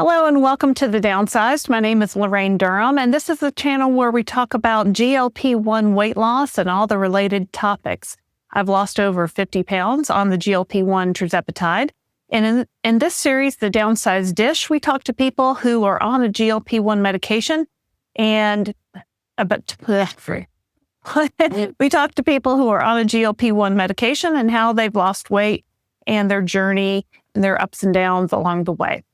Hello and welcome to The Downsized. My name is Laraine Durham, and this is the channel where we talk about GLP-1 weight loss and all the related topics. I've lost over 50 pounds on the GLP-1 tirzepatide. And in this series, The Downsized Dish, we talk to people who are on a GLP-1 medication and we talk to people who are on a GLP-1 medication and how they've lost weight and their journey and their ups and downs along the way.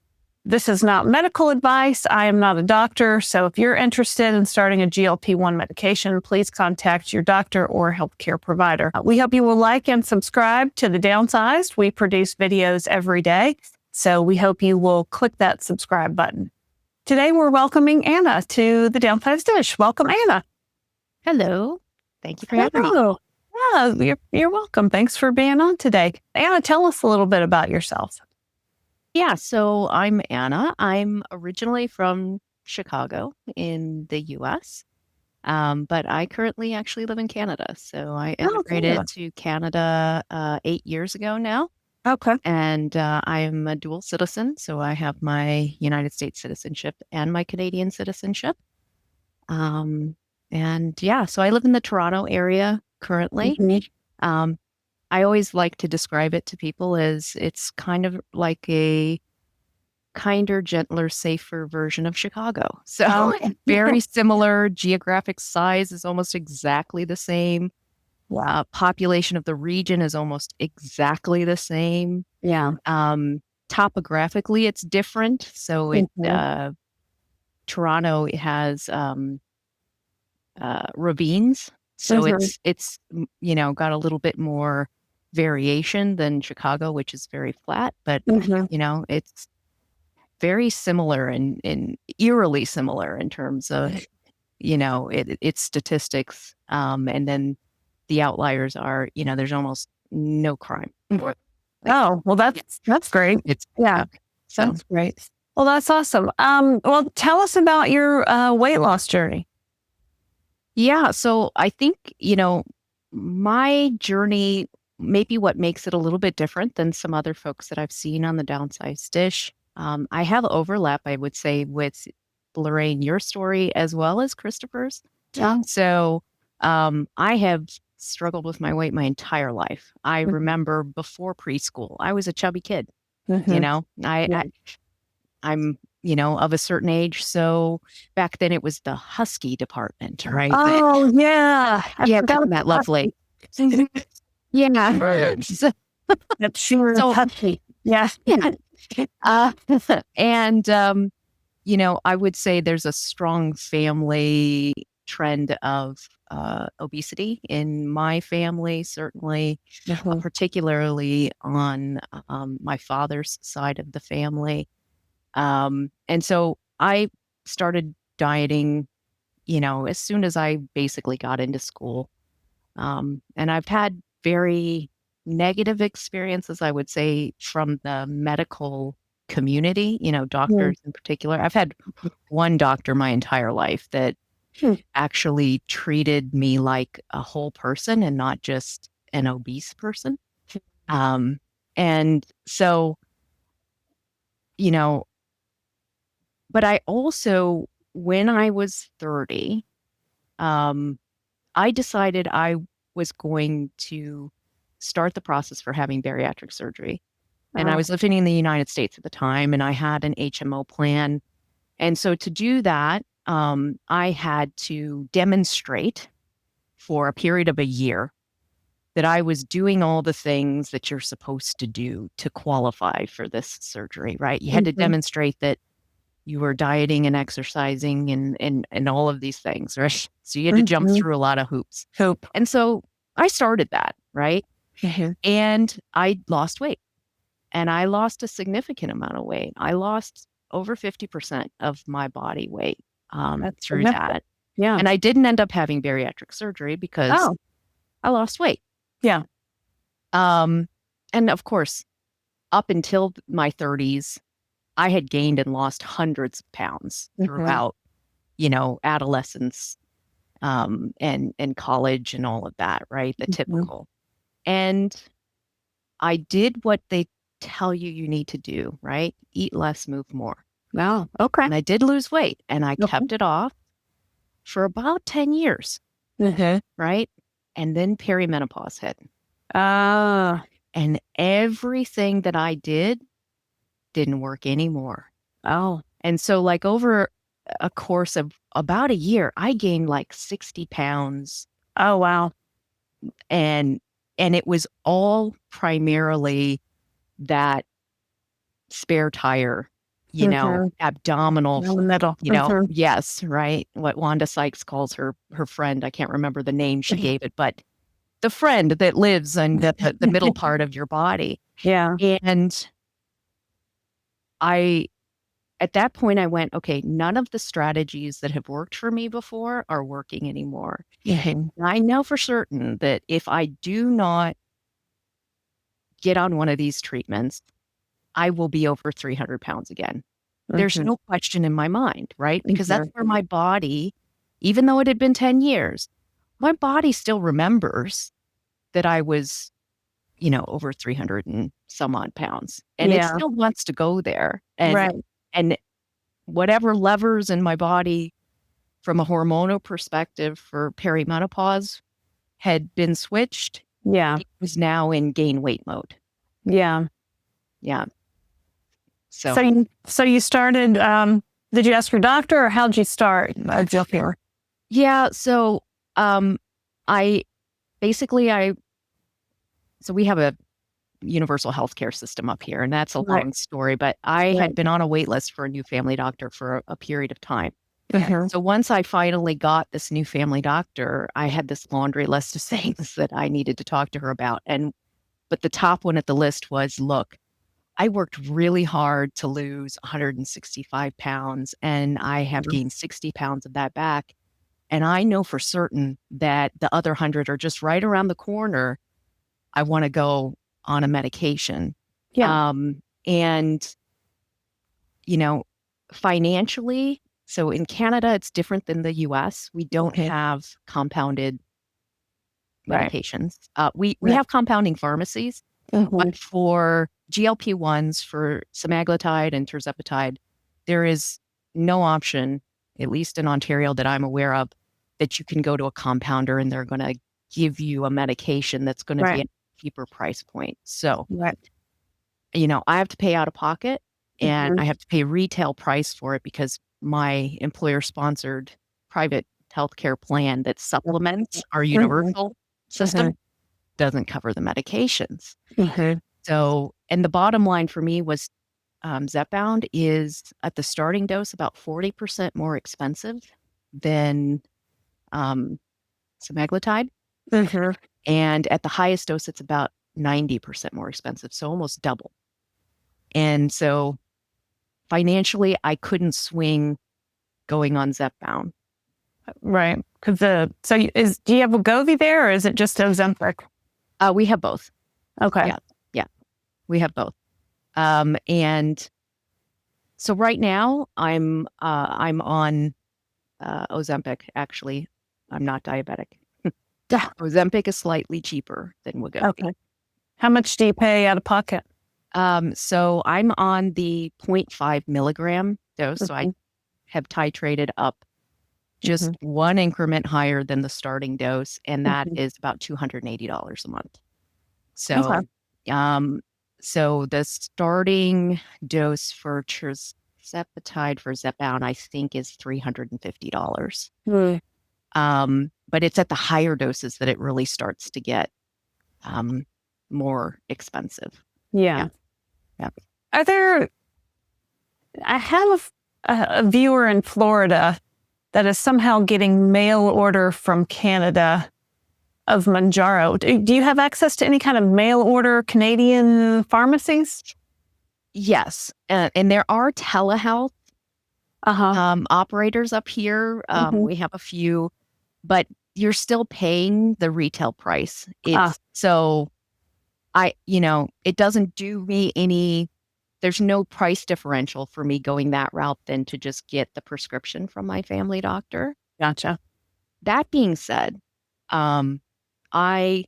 This is not medical advice. I am not a doctor. So if you're interested in starting a GLP-1 medication, please contact your doctor or healthcare provider. We hope you will like and subscribe to The Downsized. We produce videos every day. So we hope you will click that subscribe button. Today, we're welcoming Anna to The Downsized Dish. Welcome, Anna. Hello. Thank you for having me. Yeah, you're welcome. Thanks for being on today. Anna, tell us a little bit about yourself. Yeah, so I'm Anna. I'm originally from Chicago in the U.S., but I currently actually live in Canada. So I immigrated to Canada 8 years ago now. Okay. And I am a dual citizen. So I have my United States citizenship and my Canadian citizenship. So I live in the Toronto area currently. Mm-hmm. I always like to describe it to people as it's kind of like a kinder, gentler, safer version of Chicago. So very similar. Geographic size is almost exactly the same. Population of the region is almost exactly the same. Yeah. Topographically, it's different. So Toronto has ravines. So it's got a little bit more variation than Chicago, which is very flat, but it's very similar and eerily similar in terms of its statistics. And then the outliers are there's almost no crime. Oh, well, that's great. That's great. Well, that's awesome. Well, tell us about your weight loss journey. Yeah, so I think my journey, maybe what makes it a little bit different than some other folks that I've seen on the Downsized Dish. I have overlap, I would say, with Laraine, your story, as well as Christopher's. Yeah. So I have struggled with my weight my entire life. I remember before preschool, I was a chubby kid. I'm of a certain age. So back then it was the husky department, right? Oh, yeah. I forgot that lovely. Yeah. That's sure husky. Yeah. And, I would say there's a strong family trend of obesity in my family, certainly, particularly on my father's side of the family. And so I started dieting, as soon as I basically got into school. And I've had very negative experiences, I would say, from the medical community, doctors in particular. I've had one doctor my entire life that actually treated me like a whole person and not just an obese person. And so, but I also, when I was 30, I decided I was going to start the process for having bariatric surgery. And I was living in the United States at the time, and I had an HMO plan. And so to do that, I had to demonstrate for a period of a year that I was doing all the things that you're supposed to do to qualify for this surgery, right? You had to demonstrate that you were dieting and exercising and all of these things, right? So you had to jump through a lot of hoops. And so I started that, right? And I lost weight. And I lost a significant amount of weight. I lost over 50% of my body weight through that. Yeah. And I didn't end up having bariatric surgery because I lost weight. Yeah. And of course, up until my 30s, I had gained and lost hundreds of pounds throughout, adolescence, and college and all of that, right? The typical. And I did what they tell you need to do, right? Eat less, move more. Wow. Okay. And I did lose weight, and I Okay. kept it off for about 10 years, Mm-hmm. right? And then perimenopause hit. Ah. And everything that I didn't work anymore. Oh. And so like over a course of about a year, I gained like 60 pounds, Oh, wow. and it was all primarily that spare tire, Mm-hmm. abdominal, In the middle. Mm-hmm. yes, right? What Wanda Sykes calls her friend. I can't remember the name she gave it, but the friend that lives in the middle part of your body. Yeah. And I at that point I went, okay, none of the strategies that have worked for me before are working anymore. Mm-hmm. And I know for certain that if I do not get on one of these treatments, I will be over 300 pounds again. There's Mm-hmm. no question in my mind, right? Because that's where my body, even though it had been 10 years, my body still remembers that I was, over 300 and some odd pounds. And it Yeah. still wants to go there. Right. And whatever levers in my body from a hormonal perspective for perimenopause had been switched, Yeah. it was now in gain weight mode. Yeah. Yeah. So So you started, did you ask your doctor or how'd you start GLP? yeah, so I basically so we have a universal healthcare system up here, and that's a Right. long story, but I Right. had been on a wait list for a new family doctor for a period of time. Mm-hmm. So once I finally got this new family doctor, I had this laundry list of things that I needed to talk to her about. But the top one at the list was, look, I worked really hard to lose 165 pounds, and I have gained 60 pounds of that back. And I know for certain that the other 100 are just right around the corner. I want to go on a medication. Yeah. And, you know, financially, so in Canada, it's different than the US. We don't Okay. have compounded Right. medications. We Right. have compounding pharmacies, Mm-hmm. but for GLP-1s, for semaglutide and tirzepatide, there is no option, at least in Ontario that I'm aware of, that you can go to a compounder and they're going to give you a medication that's going to be Right. at a cheaper price point. So, Right. I have to pay out of pocket, and Mm-hmm. I have to pay retail price for it because my employer sponsored private healthcare plan that supplements our Mm-hmm. universal system doesn't cover the medications. Mm-hmm. So, and the bottom line for me was Zepbound is at the starting dose about 40% more expensive than um, semaglutide. Mm-hmm. And at the highest dose, it's about 90% more expensive. So almost double. And so financially, I couldn't swing going on Zepbound. Right. Because do you have Wegovy there or is it just Ozempic? We have both. Okay. Yeah, we have both. And so right now I'm on Ozempic. Actually, I'm not diabetic. Yeah. Ozempic is slightly cheaper than Wegovy. Okay. How much do you pay out of pocket? So I'm on the 0.5 milligram dose. So I have titrated up just one increment higher than the starting dose, and that is about $280 a month. So, so the starting dose for tirzepatide for Zepbound, I think, is $350. But it's at the higher doses that it really starts to get more expensive. Yeah. Yeah. I have a viewer in Florida that is somehow getting mail order from Canada of Manjaro. Do you have access to any kind of mail order Canadian pharmacies? Yes. And there are telehealth operators up here. We have a few, but you're still paying the retail price. So it doesn't do me any, there's no price differential for me going that route than to just get the prescription from my family doctor. Gotcha. That being said, I'm a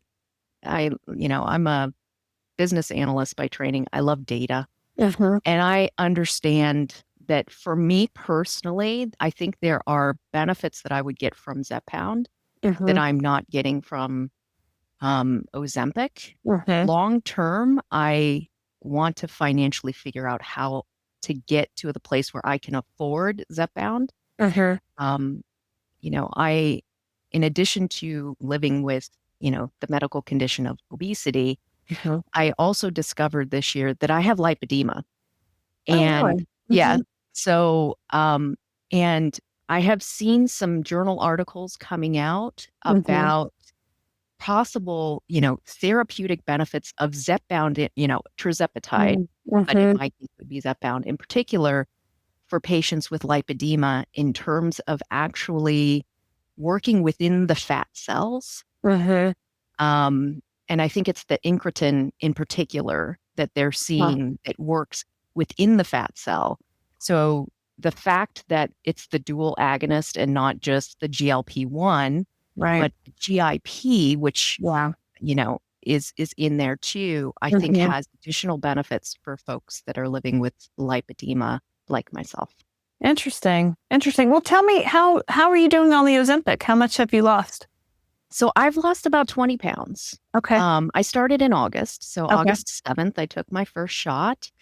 business analyst by training. I love data, and I understand that for me personally, I think there are benefits that I would get from Zepbound that I'm not getting from Ozempic. Long term, I want to financially figure out how to get to the place where I can afford Zepbound. I, in addition to living with, the medical condition of obesity, I also discovered this year that I have lipedema. And yeah, so, and I have seen some journal articles coming out about possible, therapeutic benefits of Zepbound, tirzepatide, but in my case would be Zepbound in particular for patients with lipedema in terms of actually working within the fat cells. And I think it's the incretin in particular that they're seeing that works within the fat cell. So the fact that it's the dual agonist and not just the GLP-1, but GIP, which, is in there too, I think has additional benefits for folks that are living with lipedema like myself. Interesting. Well, tell me, how are you doing on the Ozempic? How much have you lost? So I've lost about 20 pounds. Okay. I started in August. So August 7th, I took my first shot.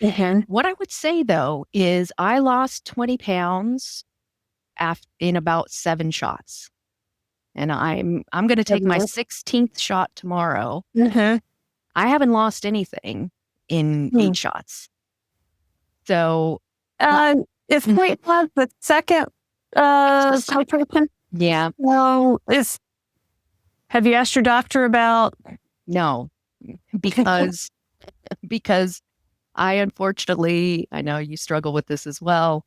What I would say though, is I lost 20 pounds in about 7 shots. And I'm going to take my 16th shot tomorrow. I haven't lost anything in 8 shots. So is weight loss the second titration? Yeah. Well, have you asked your doctor about? No, because I unfortunately, I know you struggle with this as well.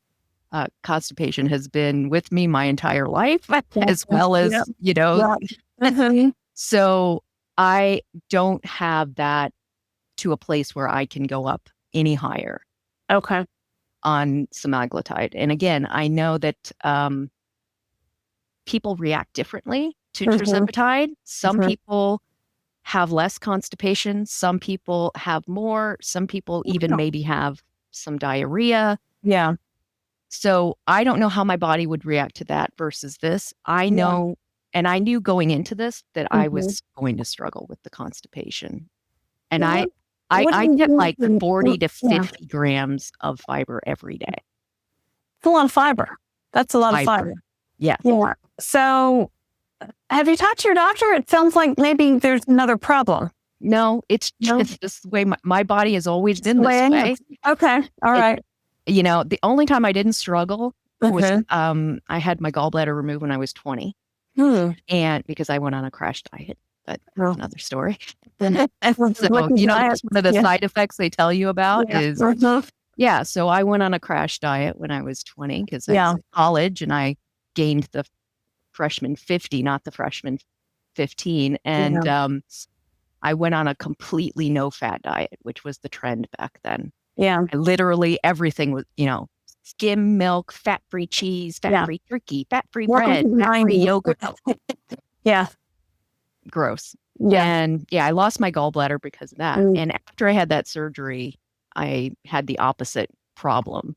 Constipation has been with me my entire life, as well as, so I don't have that to a place where I can go up any higher. On semaglutide. And again, I know that people react differently to tirzepatide. Some people have less constipation. Some people have more. Some people even maybe have some diarrhea. So I don't know how my body would react to that versus this. I know, and I knew going into this that I was going to struggle with the constipation. And I get like 40 to 50 grams of fiber every day. It's a lot of fiber. That's a lot of fiber. Yeah. So have you talked to your doctor? It sounds like maybe there's another problem. No, it's just this way. My body has always been this way. Okay. All right. The only time I didn't struggle was I had my gallbladder removed when I was 20. And because I went on a crash diet. But that's another story. So, that's one of the side effects they tell you about is, so I went on a crash diet when I was 20 because I was in college and I gained the freshman 50, not the freshman 15. And I went on a completely no-fat diet, which was the trend back then. Literally everything was, skim milk, fat-free cheese, fat-free turkey, fat-free bread, fat-free yogurt. Gross. And I lost my gallbladder because of that. And after I had that surgery, I had the opposite problem.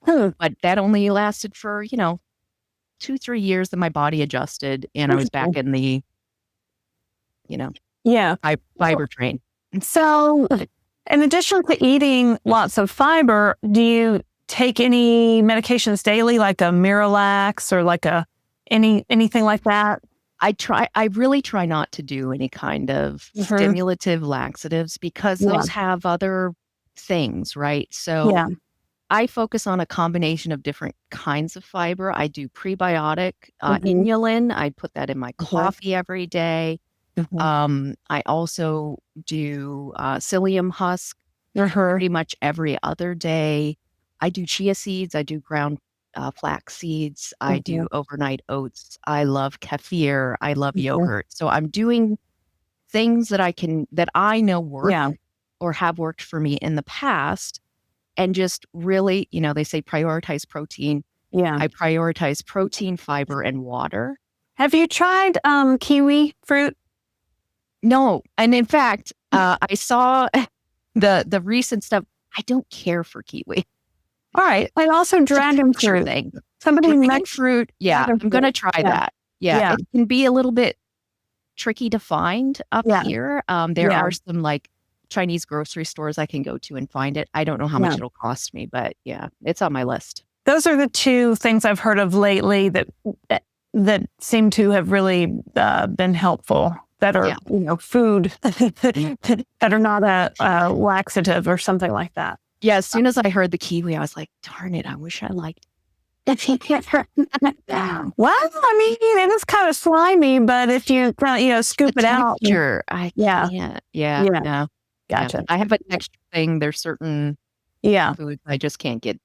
But that only lasted for, 2-3 years that my body adjusted and I was back in the, fiber train. So in addition to eating lots of fiber, do you take any medications daily, like a Miralax or like anything like that? I really try not to do any kind of stimulative laxatives because those have other things, right? So I focus on a combination of different kinds of fiber. I do prebiotic inulin. I put that in my coffee every day. I also do psyllium husk pretty much every other day. I do chia seeds. I do ground flax seeds. I do overnight oats. I love kefir. I love yogurt. So I'm doing things that I know work or have worked for me in the past. And just really, they say prioritize protein. I prioritize protein, fiber, and water. Have you tried kiwi fruit? No. And in fact, I saw the recent stuff. I don't care for kiwi. All right. And also dragon fruit. Thing. Somebody Dragon fruit. Yeah, I'm going to try that. Yeah, it can be a little bit tricky to find up here. There are some like Chinese grocery stores I can go to and find it. I don't know how much it'll cost me, but yeah, it's on my list. Those are the two things I've heard of lately that seem to have really been helpful. That are food that are not a laxative or something like that. Yeah, as soon as I heard the kiwi, I was like, darn it, I wish I liked it. Well, I mean, it is kind of slimy, but if you scoop it out. Sure. I can't. Yeah. No. Gotcha. Yeah. I have a texture thing. There's certain foods I just can't get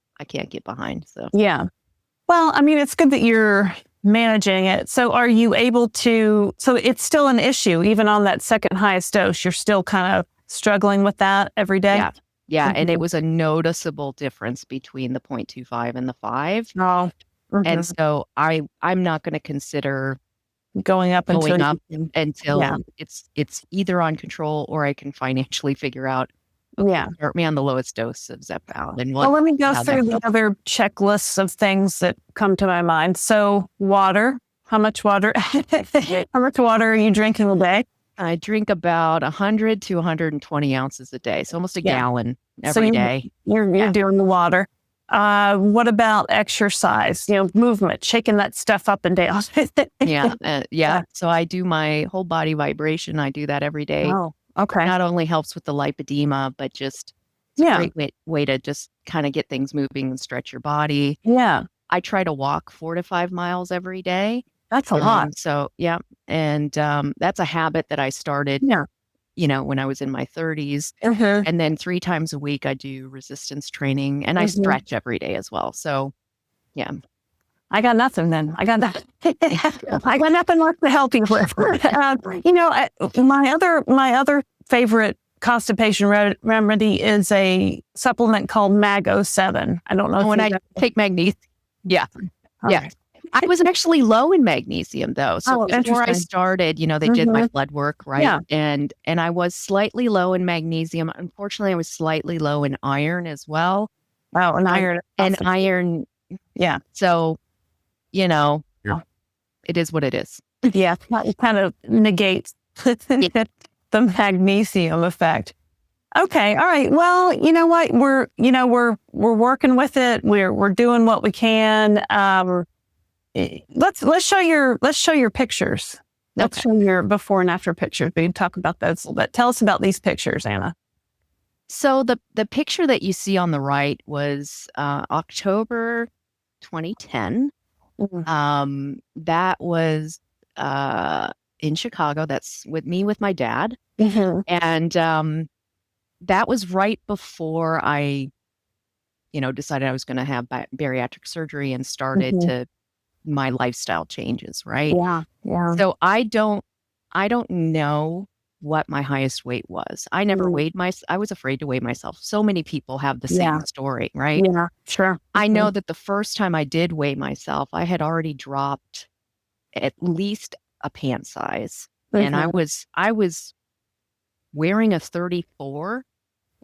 behind. So yeah. Well, I mean, it's good that you're managing it. So are you able to, so it's still an issue, even on that second highest dose, you're still kind of struggling with that every day? Yeah. Yeah. And it was a noticeable difference between the 0.25 and the 5. Oh. And so I'm not going to consider going up until it's either on control or I can financially figure out, start me on the lowest dose of Zepbound. And let me go through the other checklists of things that come to my mind. So water, how much water are you drinking a day? I drink about 100 to 120 ounces a day. So almost a gallon every day. You're doing the water. What about exercise? Movement, shaking that stuff up and down. So I do my whole body vibration. I do that every day. Oh, okay. It not only helps with the lipedema, but just a great way to just kind of get things moving and stretch your body. Yeah. I try to walk 4 to 5 miles every day. That's a lot. So, and that's a habit that I started, when I was in my 30s. And then 3 times a week, I do resistance training and I stretch every day as well. So, yeah. I got nothing then. I got nothing left to help you with. My other favorite constipation remedy is a supplement called Mag07. I don't know. When I take magnesium. Yeah. Right. I was actually low in magnesium though. So before I started, they did my blood work, right? Yeah. And I was slightly low in magnesium. Unfortunately, I was slightly low in iron as well. Wow, and iron. And iron. Yeah. So, it is what it is. Yeah. It kind of negates the magnesium effect. Okay. All right. Well, you know what? We're working with it. We're doing what we can. Let's show your pictures. Let's show your before and after pictures. We can talk about those a little bit. Tell us about these pictures, Anna. So the picture that you see on the right was October 2010. That was in Chicago. That's with my dad. And that was right before I, decided I was going to have bariatric surgery and started to my lifestyle changes, right? Yeah. So I don't know what my highest weight was. I never weighed I was afraid to weigh myself. So many people have the same story, right? Yeah, sure. I know that the first time I did weigh myself, I had already dropped at least a pant size. And I was wearing a 34,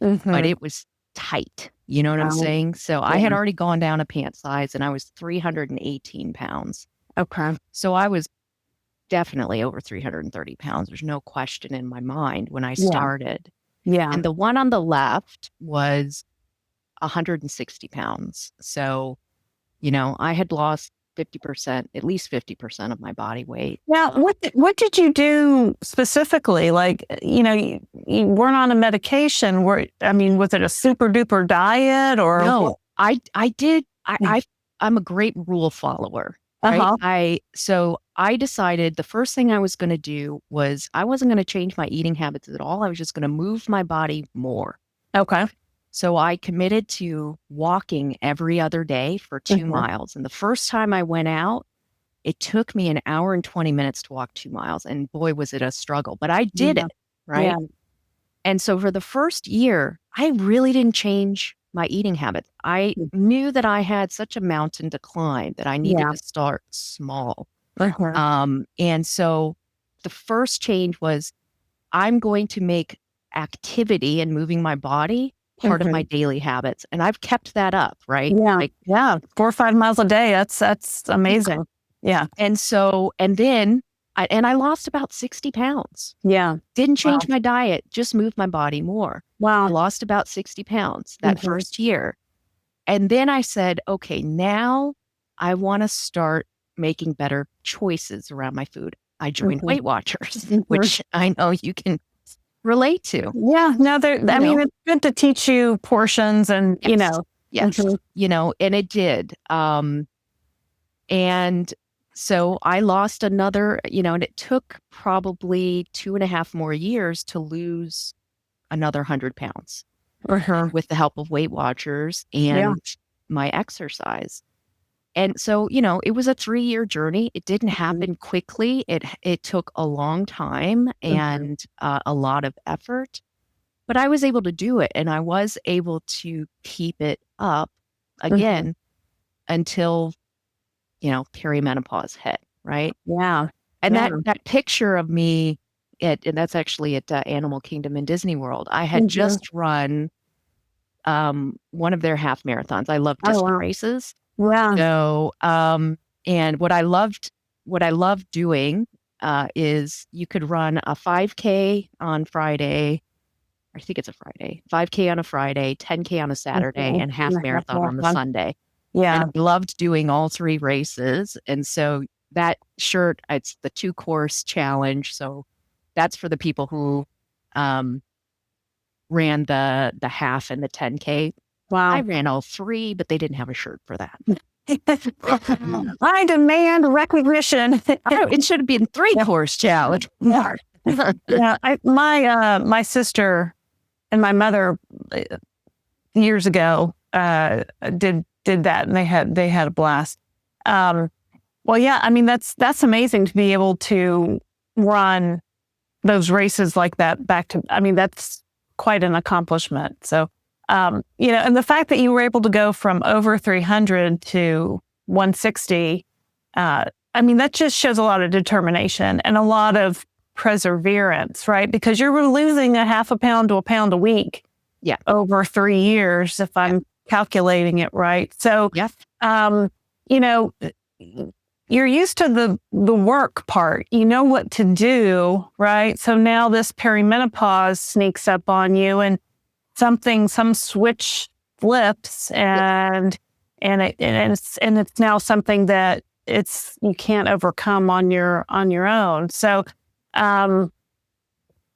but it was tight. You know what I'm saying? So I had already gone down a pant size and I was 318 pounds. Okay. So I was definitely over 330 pounds. There's no question in my mind when I started. Yeah. And the one on the left was 160 pounds. So, I had lost 50%, at least 50% of my body weight. Now, what did you do specifically? Like, you weren't on a medication. Was it a super duper diet or? No, I did. I'm a great rule follower. Right? So I decided the first thing I was going to do was I wasn't going to change my eating habits at all. I was just going to move my body more. Okay. So I committed to walking every other day for 2 miles. And the first time I went out, it took me an hour and 20 minutes to walk 2 miles. And boy, was it a struggle, but I did it. Right. Yeah. And so for the first year, I really didn't change my eating habits. I knew that I had such a mountain to climb that I needed to start small. And so the first change was I'm going to make activity and moving my body part of my daily habits. And I've kept that up, right? Yeah. Like, Yeah. 4 or 5 miles a day. That's amazing. Yeah. and then I lost about 60 pounds. Yeah. Didn't change my diet, just moved my body more. I Wow. lost about 60 pounds that first year. And then I said, okay, now I want to start making better choices around my food. I joined Weight Watchers, which I know you can relate to. Yeah. No, I mean, it's good to teach you portions and, Yes. And it did. And so I lost another, and it took probably 2.5 more years to lose another 100 pounds with the help of Weight Watchers and my exercise. And so, it was a 3-year journey. It didn't happen quickly. It took a long time and a lot of effort, but I was able to do it, and I was able to keep it up again until, perimenopause hit, right? Yeah. And that picture of me and that's actually at Animal Kingdom in Disney World. I had just run one of their half marathons. I love distance races. Yeah. So, and what I loved doing is you could run a 5K on Friday. I think it's a Friday, 5K on a Friday, 10K on a Saturday, and half marathon on the Sunday. Yeah. And I loved doing all 3 races. And so that shirt, it's the 2-course challenge. So that's for the people who ran the half and the 10K. Wow. I ran all 3, but they didn't have a shirt for that. I demand recognition. It should have been 3-course challenge. Yeah. My sister and my mother years ago did that, and they had a blast. Well, yeah, I mean that's amazing to be able to run those races like that back to. I mean that's quite an accomplishment. So, and the fact that you were able to go from over 300 to 160, I mean that just shows a lot of determination and a lot of perseverance, right? Because you're losing a half a pound to a pound a week. Yeah. Over 3 years, if I'm calculating it right. So, you're used to the work part. You know what to do, right? So now this perimenopause sneaks up on you, and some switch flips, and it's now something that you can't overcome on your own. So, but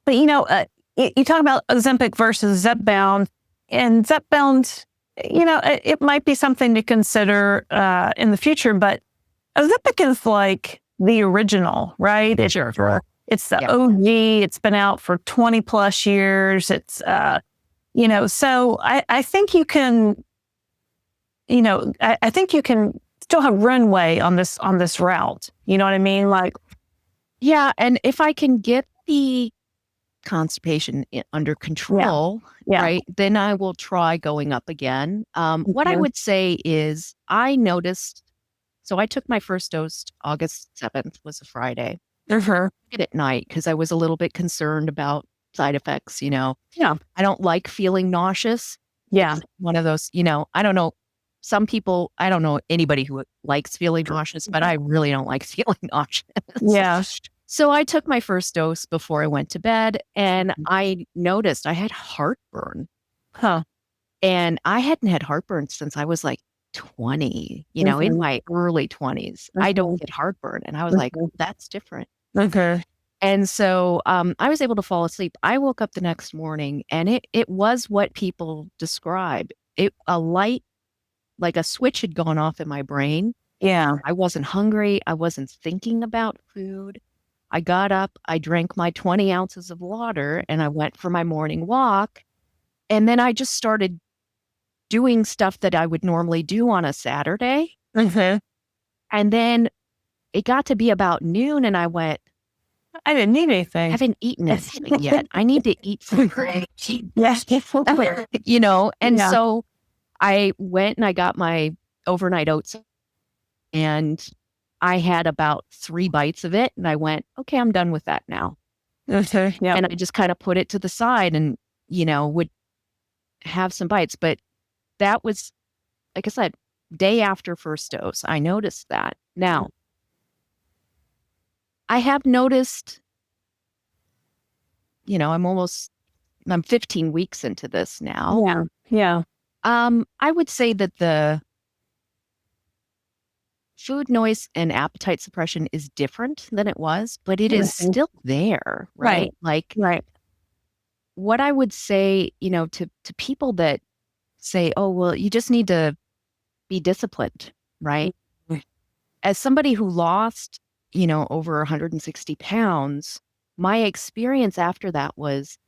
you talk about Ozempic versus Zepbound, and Zepbound, it might be something to consider in the future, but Ozempic is like the original, right? It's the OG. It's been out for 20 plus years. It's, so I think you can, I think you can still have runway on this route. You know what I mean? Like, yeah. And if I can get the constipation under control, right, then I will try going up again. What I would say is I noticed, so I took my first dose August 7th, was a Friday. It at night because I was a little bit concerned about side effects, Yeah. I don't like feeling nauseous. Yeah. It's one of those, I don't know. Some people, I don't know anybody who likes feeling nauseous, but I really don't like feeling nauseous. Yeah. So I took my first dose before I went to bed, and I noticed I had heartburn. And I hadn't had heartburn since I was like 20, in my early 20s. I don't get heartburn. And I was like, oh, that's different. And so I was able to fall asleep. I woke up the next morning, and it was what people describe. A light, like a switch had gone off in my brain. Yeah. I wasn't hungry. I wasn't thinking about food. I got up, I drank my 20 ounces of water, and I went for my morning walk. And then I just started doing stuff that I would normally do on a Saturday. And then it got to be about noon, and I went, I didn't need anything. I haven't eaten anything yet. I need to eat food. Yes. And so I went and I got my overnight oats, and I had about 3 bites of it, and I went, okay, I'm done with that now. And I just kind of put it to the side, and, have some bites. But that was, like I said, day after first dose, I noticed that. Now, I have noticed, I'm 15 weeks into this now. Yeah. Yeah. I would say that the food noise and appetite suppression is different than it was, but it is still there, right? Like, Right. what I would say, to people that say, oh, well, you just need to be disciplined, right? As somebody who lost, over 160 pounds, my experience after that was,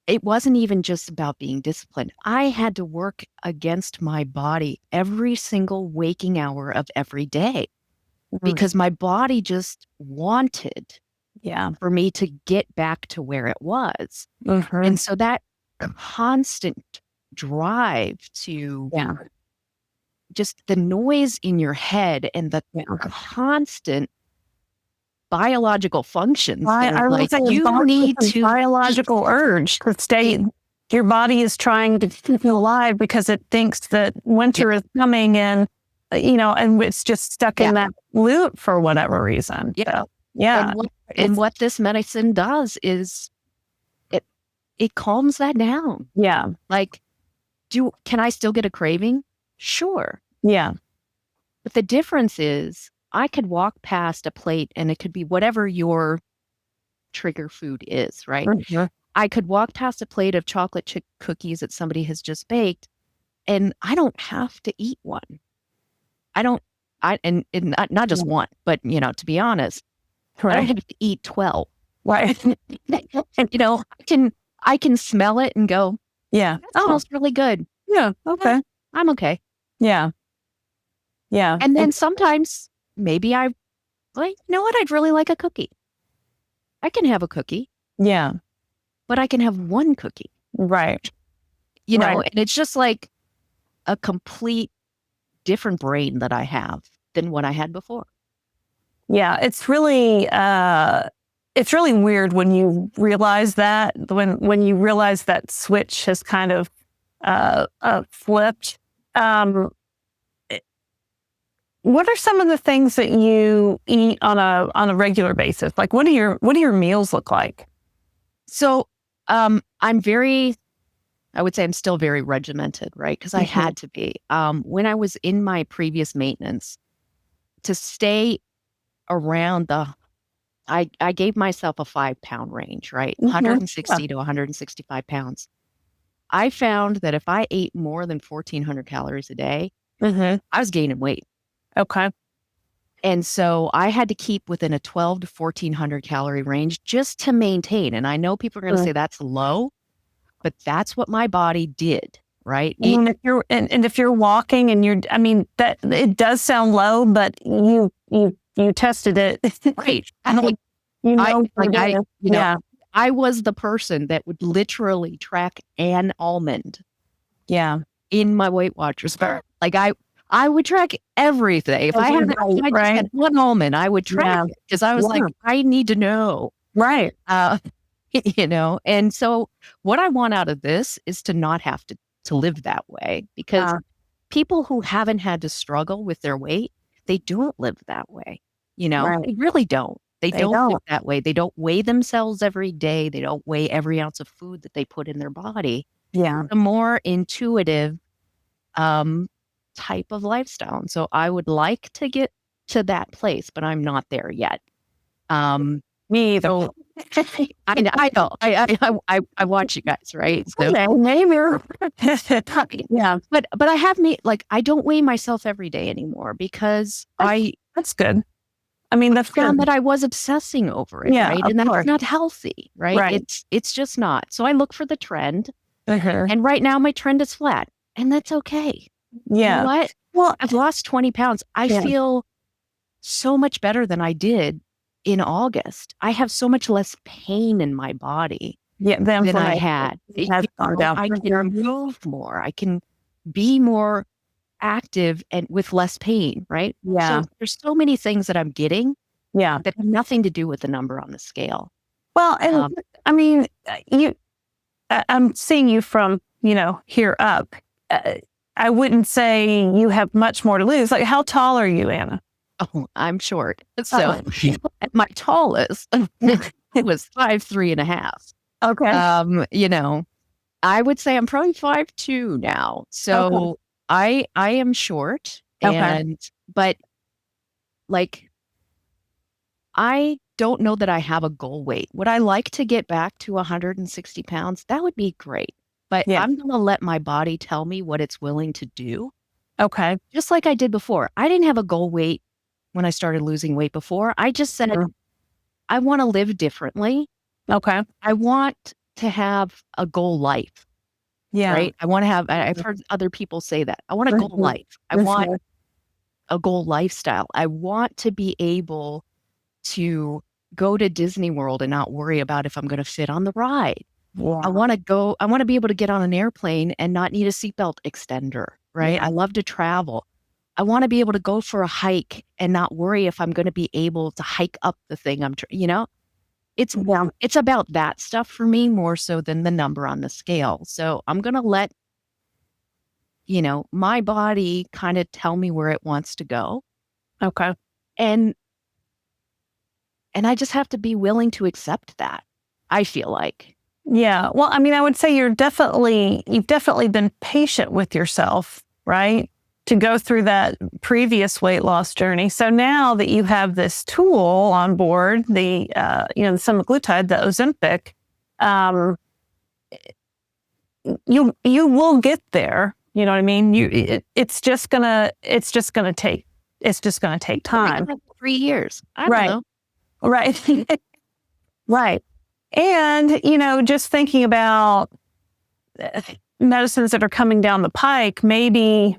it wasn't even just about being disciplined. I had to work against my body every single waking hour of every day because my body just wanted for me to get back to where it was. And so that constant drive to just the noise in your head and the constant biological functions. I would say you need to biological urge to stay. Your body is trying to keep you alive because it thinks that winter is coming, and and it's just stuck in that loop for whatever reason. Yeah, so, And what this medicine does is it calms that down. Yeah. Like, can I still get a craving? Sure. Yeah. But the difference is, I could walk past a plate and it could be whatever your trigger food is, right? I could walk past a plate of chocolate chip cookies that somebody has just baked, and I don't have to eat one. And not just one, but, to be honest, I don't have to eat 12. Right. And, I can smell it and go, that smells really good. Yeah. Okay. I'm okay. Yeah. Yeah. And then sometimes maybe I like, I'd really like a cookie. I can have a cookie. Yeah. But I can have one cookie. Right. And it's just like a complete different brain that I have than what I had before. Yeah. It's really weird when you realize that, when you realize that switch has kind of flipped. What are some of the things that you eat on a regular basis? Like, what do your meals look like? So, I would say I'm still very regimented, right? Because I had to be. When I was in my previous maintenance, to stay around I gave myself a 5-pound range, right? 160 to 165 pounds. I found that if I ate more than 1,400 calories a day, I was gaining weight. Okay. And so I had to keep within a 1,200 to 1,400 calorie range just to maintain. And I know people are going to say that's low, but that's what my body did, right? And if you're walking and that it does sound low, but you tested it. Right. I was the person that would literally track an almond. Yeah. In my Weight Watchers. Like, I would track everything. If I had one almond, I would track it because I was like, I need to know. Right. And so what I want out of this is to not have to live that way, because people who haven't had to struggle with their weight, they don't live that way. They really don't. They don't live that way. They don't weigh themselves every day. They don't weigh every ounce of food that they put in their body. Yeah. The more intuitive type of lifestyle. And so I would like to get to that place, but I'm not there yet. Me either. So, I know. I watch you guys, right? So, maybe. Yeah. But I have I don't weigh myself every day anymore because that's good. That's found good. that I was obsessing over it, right? And that's not healthy, right? It's just not. So I look for the trend. And right now my trend is flat, and that's okay. Yeah. You know what? Well, I've lost 20 pounds. I feel so much better than I did in August. I have so much less pain in my body than I had. Has gone down. I can move more. I can be more active and with less pain, right? Yeah. So there's so many things that I'm getting that have nothing to do with the number on the scale. Well, and I'm seeing you from here up. I wouldn't say you have much more to lose. Like, how tall are you, Anna? Oh, I'm short. So at my tallest, it was 5'3.5". Okay. I would say I'm probably 5'2" now. So I am short, Okay. but like, I don't know that I have a goal weight. Would I like to get back to 160 pounds? That would be great. But Yeah. I'm going to let my body tell me what it's willing to do. Okay. Just like I did before. I didn't have a goal weight when I started losing weight before. I just said, I want to live differently. Okay. I want to have a goal life. Yeah. Right? I want to have, I've heard other people say that. I want a goal life. I want a goal lifestyle. I want to be able to go to Disney World and not worry about if I'm going to fit on the ride. Yeah. I want to be able to get on an airplane and not need a seatbelt extender, right? Yeah. I love to travel. I want to be able to go for a hike and not worry if I'm going to be able to hike up the thing it's about that stuff for me more so than the number on the scale. So I'm going to let, my body kind of tell me where it wants to go. Okay. And I just have to be willing to accept that, I feel like. Yeah. Well, I mean, I would say you've definitely been patient with yourself, right? To go through that previous weight loss journey. So now that you have this tool on board, the semaglutide, the Ozempic, you will get there. You know what I mean? It's just gonna take time. 3 years. I don't know. Right. Right. And, just thinking about medicines that are coming down the pike, maybe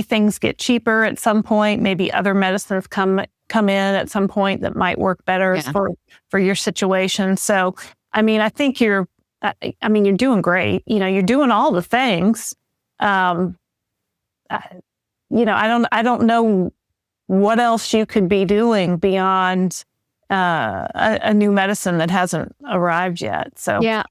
things get cheaper at some point. Maybe other medicines come in at some point that might work better for your situation. So, I mean, I think you're doing great. You're doing all the things. I don't know what else you could be doing beyond a new medicine that hasn't arrived yet. So yeah,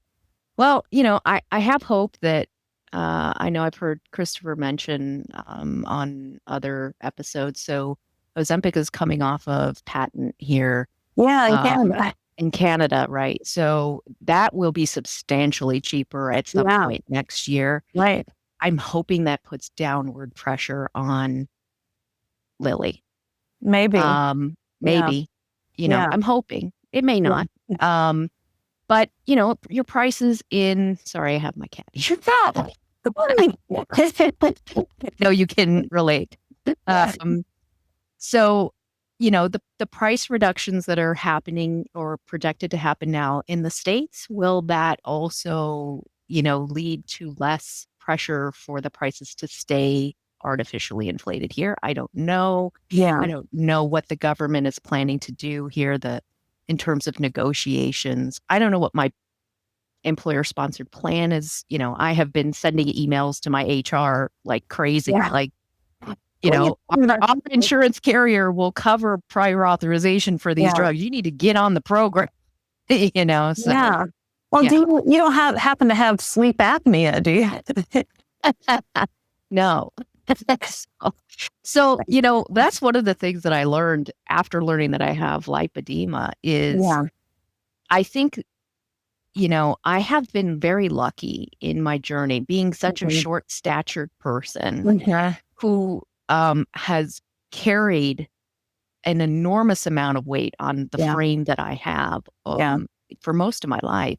well, I have hope that I know I've heard Christopher mention on other episodes. So Ozempic is coming off of patent here. Yeah, in Canada. In Canada, right? So that will be substantially cheaper at some point next year. Right. I'm hoping that puts downward pressure on Lilly. Maybe. Maybe. I'm hoping. It may not. But, your prices sorry, I have my cat. No, you can relate. So, the price reductions that are happening or projected to happen now in the States, will that also, lead to less pressure for the prices to stay artificially inflated here? I don't know. Yeah. I don't know what the government is planning to do here in terms of negotiations. I don't know what my employer-sponsored plan is. I have been sending emails to my HR like crazy. Yeah. Like, our insurance carrier will cover prior authorization for these drugs. You need to get on the program. So, yeah. Well, you don't happen to have sleep apnea, do you? No. So, that's one of the things that I learned after learning that I have lipedema is I think, I have been very lucky in my journey being such a short statured person who has carried an enormous amount of weight on the frame that I have for most of my life,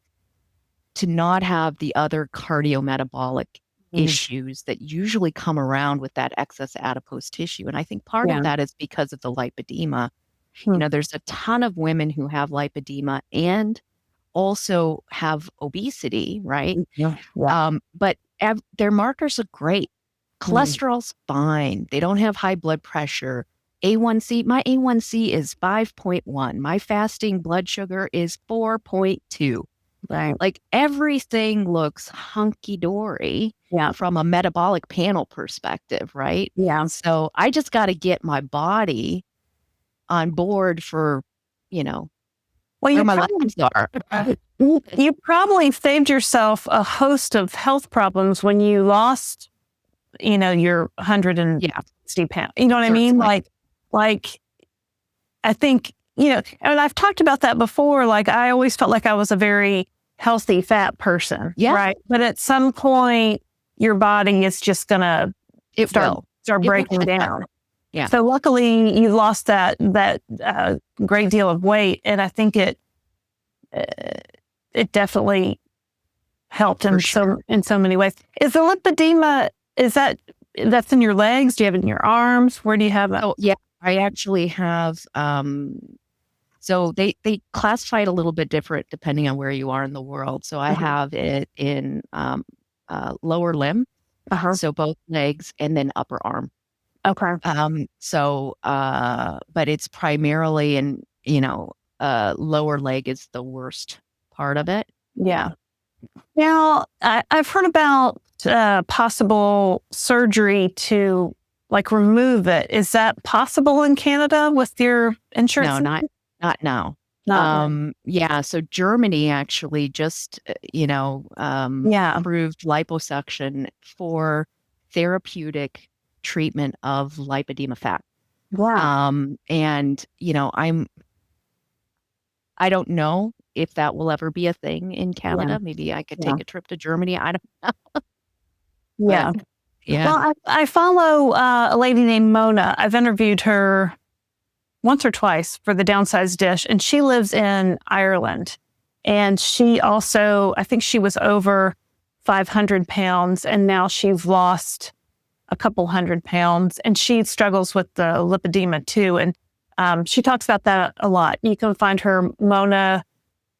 to not have the other cardiometabolic issues that usually come around with that excess adipose tissue. And I think part of that is because of the lipedema. There's a ton of women who have lipedema and also have obesity, right? But their markers are great. Cholesterol's fine. They don't have high blood pressure. A1C, my A1C is 5.1. My fasting blood sugar is 4.2. Right. Like, everything looks hunky-dory from a metabolic panel perspective, right? Yeah. So I just got to get my body on board for, Well, where my legs are. You probably saved yourself a host of health problems when you lost, your 160 pounds. You know what I mean? Like I think, and I've talked about that before. Like I always felt like I was a very healthy fat person. Yeah. Right. But at some point, your body is just going to start breaking down. Yeah. So luckily you lost that great deal of weight. And I think it definitely helped in so many ways. Is the lipedema, that's in your legs? Do you have it in your arms? Where do you have it? Oh, yeah. I actually have, so they classify it a little bit different depending on where you are in the world. So I have it in lower limb, so both legs, and then upper arm. Okay. But it's primarily in, lower leg is the worst part of it. Yeah. Now, I've heard about possible surgery to remove it. Is that possible in Canada with your insurance? No, not now. Not yeah. So Germany actually just, approved liposuction for therapeutic treatment of lipedema fat. Wow. And, I don't know if that will ever be a thing in Canada. Yeah. Maybe I could take a trip to Germany. I don't know. Yeah. Yeah. Well, I follow a lady named Mona. I've interviewed her once or twice for the Downsized Dish, and she lives in Ireland. And she also, I think she was over 500 pounds, and now she's lost a couple 100 pounds, and she struggles with the lipedema too. And she talks about that a lot. You can find her, Mona,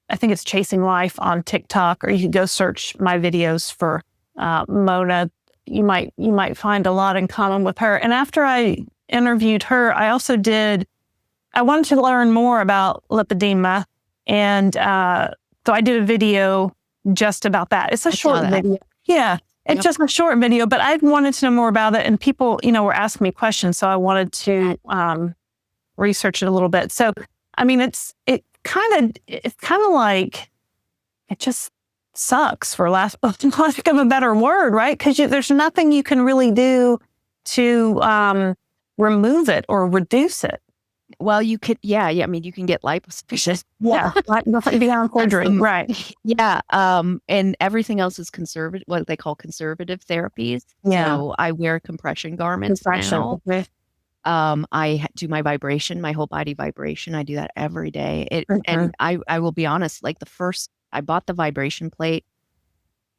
I think it's Chasing Life on TikTok, or you can go search my videos for Mona. You might find a lot in common with her. And after I interviewed her, I wanted to learn more about lipedema. And so I did a video just about that. It's a short video. Yeah. It's just a short video, but I wanted to know more about it. And people, were asking me questions. So I wanted to research it a little bit. So, I mean, it's kind of like, it just sucks for lack of a better word, right? Because there's nothing you can really do to remove it or reduce it. Well, you could, I mean, you can get liposuction. Yeah, beyond surgery, right? Yeah, and everything else is conservative, what they call conservative therapies. Yeah. So I wear compression garments now. I do my vibration, my whole body vibration. I do that every day. And I will be honest, like I bought the vibration plate,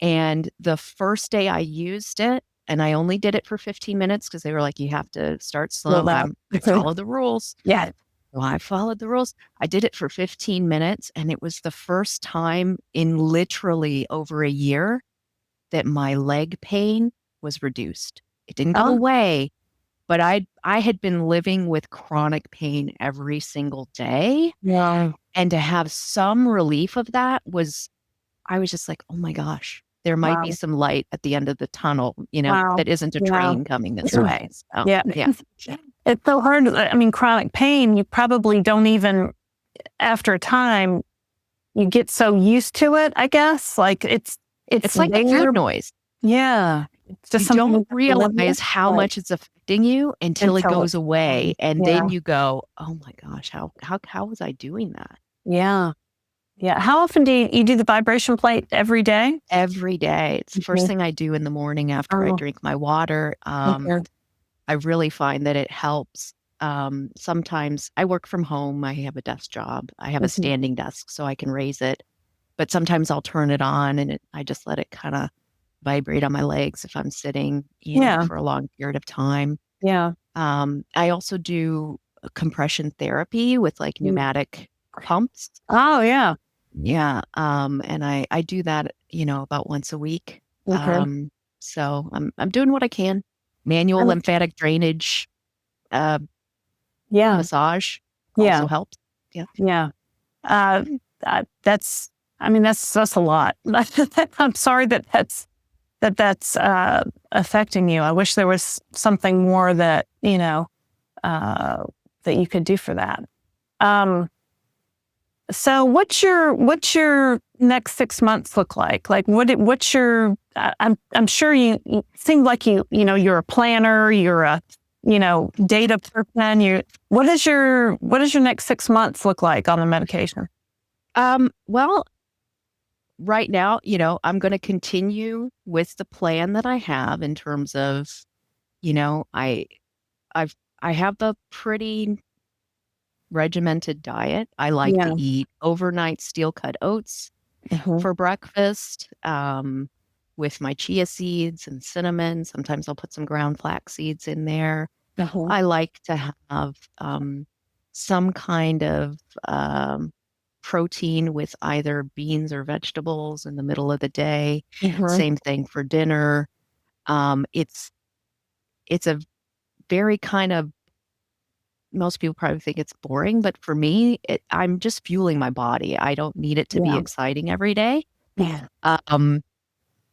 and the first day I used it, and I only did it for 15 minutes because they were like, you have to start slow. I follow the rules. Yeah. Well, I followed the rules. I did it for 15 minutes, and it was the first time in literally over a year that my leg pain was reduced. It didn't go away, but I had been living with chronic pain every single day. Yeah. And to have some relief of that I was just like, oh my gosh, there might be some light at the end of the tunnel, that isn't a train coming this way. So, yeah. It's so hard. I mean, chronic pain, you probably don't even, after a time, you get so used to it, I guess. Like it's like a food noise. Yeah. It's just you don't realize how much it's affecting you until it goes away. And then you go, oh my gosh, how was I doing that? Yeah. Yeah. How often do you do the vibration plate? Every day? Every day. It's the first thing I do in the morning after I drink my water. I really find that it helps. Sometimes I work from home. I have a desk job. I have a standing desk, so I can raise it. But sometimes I'll turn it on, and I just let it kind of vibrate on my legs if I'm sitting for a long period of time. Yeah. I also do compression therapy with like pneumatic pumps. Oh, yeah. Yeah. And I do that, about once a week. Okay. So I'm doing what I can. Manual lymphatic drainage, massage also helps. Yeah. Yeah. That's a lot. I'm sorry that's affecting you. I wish there was something more that, that you could do for that. So what's your next 6 months look like? Like what's your I'm sure you seem like you're a planner, you're a data person. What is your next 6 months look like on the medication? Well, right now, I'm going to continue with the plan that I have in terms of, I've I have a pretty regimented diet. I like Yeah. to eat overnight steel cut oats Mhm. for breakfast, with my chia seeds and cinnamon. Sometimes I'll put some ground flax seeds in there. Mhm. I like to have some kind of protein with either beans or vegetables in the middle of the day. Mhm. Same thing for dinner. It's a very kind of, most people probably think it's boring, but for me, I'm just fueling my body. I don't need it to be Yeah. exciting every day. Yeah. Um,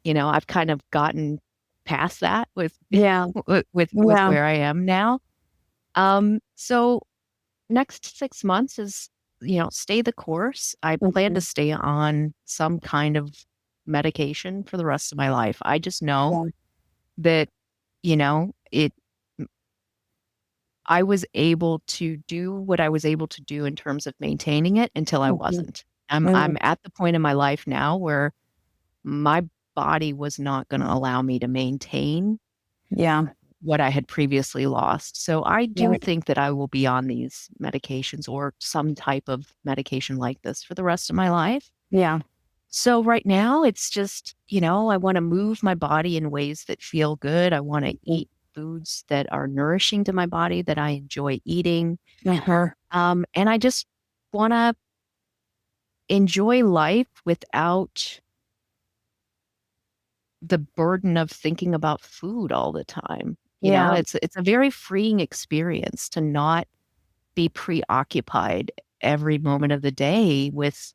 I've kind of gotten past that with Yeah. with Yeah. where I am now. So next 6 months is, stay the course. I plan to Mhm. stay on some kind of medication for the rest of my life. I just know Yeah. that, it I was able to do what I was able to do in terms of maintaining it until I Mhm. wasn't. I'm Mm. at the point in my life now where my body was not gonna allow me to maintain Yeah. what I had previously lost. So I do Right. think that I will be on these medications or some type of medication like this for the rest of my life. Yeah. So right now it's just, I wanna move my body in ways that feel good. I wanna Mhm. eat foods that are nourishing to my body that I enjoy eating. Uh-huh. And I just wanna enjoy life without the burden of thinking about food all the time. Yeah. It's a very freeing experience to not be preoccupied every moment of the day with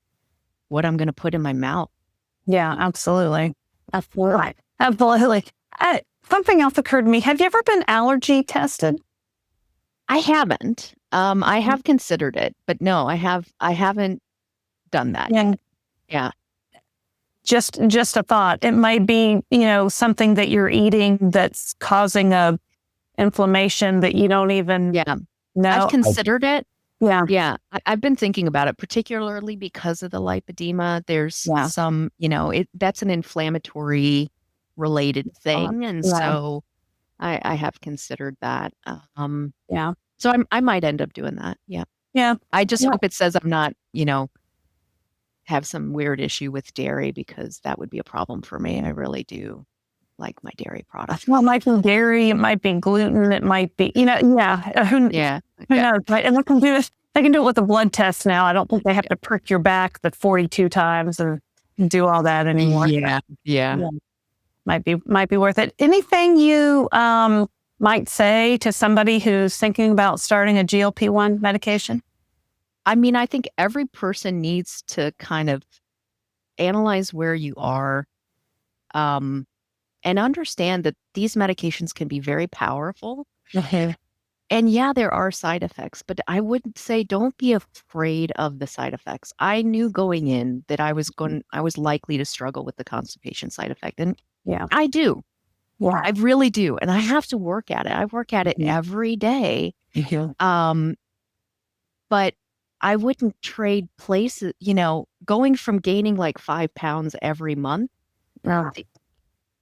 what I'm gonna put in my mouth. Yeah. Absolutely. Absolutely. Absolutely. Something else occurred to me. Have you ever been allergy tested? I haven't. I have considered it, but no, I haven't done that Yeah. yet. Yeah. Just a thought. It might be, something that you're eating that's causing a inflammation that you don't even Yeah. I've know. considered it. Yeah. Yeah, I've been thinking about it, particularly because of the lipedema. There's Yeah. some, that's an inflammatory related thing, and Yeah. so I have considered that. Yeah. So I might end up doing that. Yeah. Yeah. I just Yeah. hope it says I'm not, have some weird issue with dairy because that would be a problem for me. I really do like my dairy products. Well, it might be dairy, it might be gluten, it might be, yeah. Yeah. Who Yeah. knows, right? And they can do this. They can do it with a blood test now. I don't think they have to prick your back the 42 times and do all that anymore. So, Yeah. Yeah. yeah, might be worth it. Anything you might say to somebody who's thinking about starting a GLP-1 medication? I mean, I think every person needs to kind of analyze where you are, um, and understand that these medications can be very powerful. Mhm. And yeah, there are side effects, but I would say don't be afraid of the side effects. I knew going in that I was likely to struggle with the constipation side effect. And Yeah. I do. Yeah. I really do. And I have to work at it. I work at it Mhm. every day. Mhm. Um, but I wouldn't trade places, going from gaining like 5 pounds every month Yeah.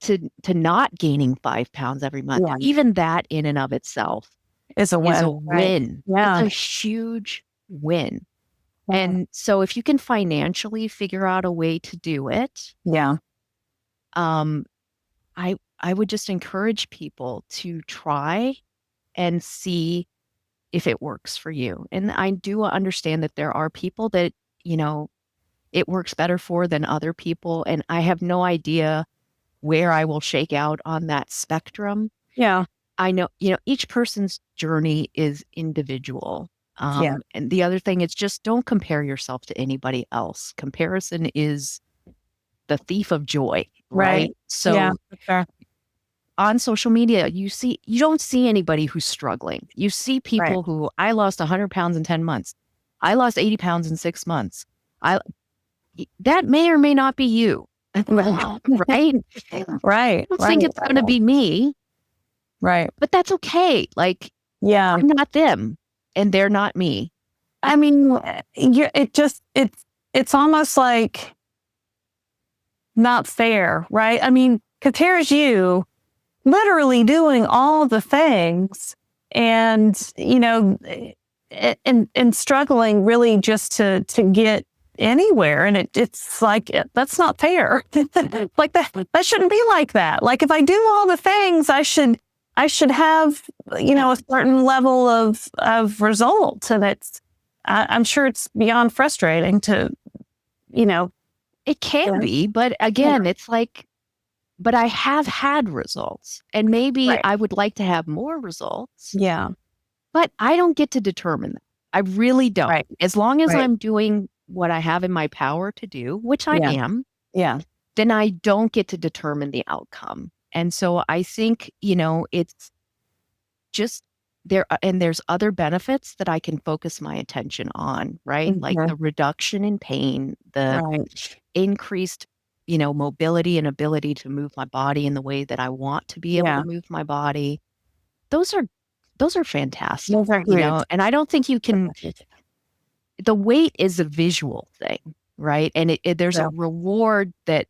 to not gaining 5 pounds every month. Yeah. Even that in and of itself It's a is a win, right? win. It's Yeah. a huge win. Yeah. And so if you can financially figure out a way to do it, Yeah. um, I would just encourage people to try and see if it works for you. And I do understand that there are people that, it works better for than other people. And I have no idea where I will shake out on that spectrum. Yeah. I know, each person's journey is individual. Yeah. And the other thing is just don't compare yourself to anybody else. Comparison is the thief of joy, Right. right? Yeah. So For sure. on social media, you don't see anybody who's struggling. You see Right. people who I lost 100 pounds in 10 months. I lost 80 pounds in 6 months. That may or may not be you, right? Right. I don't think it's going to be me, Right. but that's okay. Like, Yeah. I'm not them and they're not me. I mean, it's almost like not fair, right? I mean, because here's you literally doing all the things and, and struggling really just to get anywhere. And it's like, that's not fair. Like that shouldn't be like that. Like if I do all the things, I should have, a certain level of results. And I'm sure it's beyond frustrating to, It can be, but again, it's like, but I have had results and maybe I would like to have more results. Yeah. But I don't get to determine that. I really don't. Right. As long as I'm doing what I have in my power to do, which I am, then I don't get to determine the outcome. And so I think, it's just there, and there's other benefits that I can focus my attention on, right? Mm-hmm. Like the reduction in pain, the increased, mobility and ability to move my body in the way that I want to be able to move my body. Those are fantastic, Those are and I don't think you can, the weight is a visual thing, right? And there's a reward that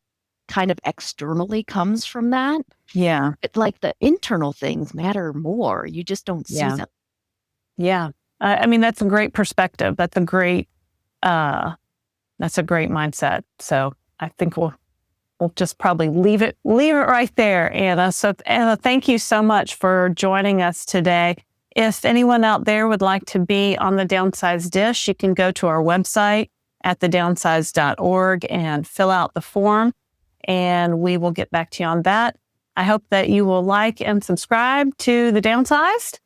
kind of externally comes from that. Yeah. But like the internal things matter more. You just don't see them. Yeah. I mean, that's a great perspective. That's a great mindset. So I think we'll just probably leave it right there, Anna. So Anna, thank you so much for joining us today. If anyone out there would like to be on the Downsized Dish, you can go to our website at thedownsized.org and fill out the form, and we will get back to you on that. I hope that you will like and subscribe to The Downsized.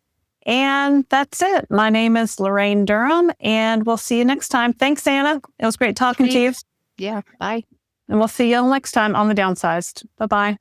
And that's it. My name is Laraine Durham, and we'll see you next time. Thanks, Anna. It was great talking to you. Yeah, bye. And we'll see you next time on The Downsized. Bye-bye.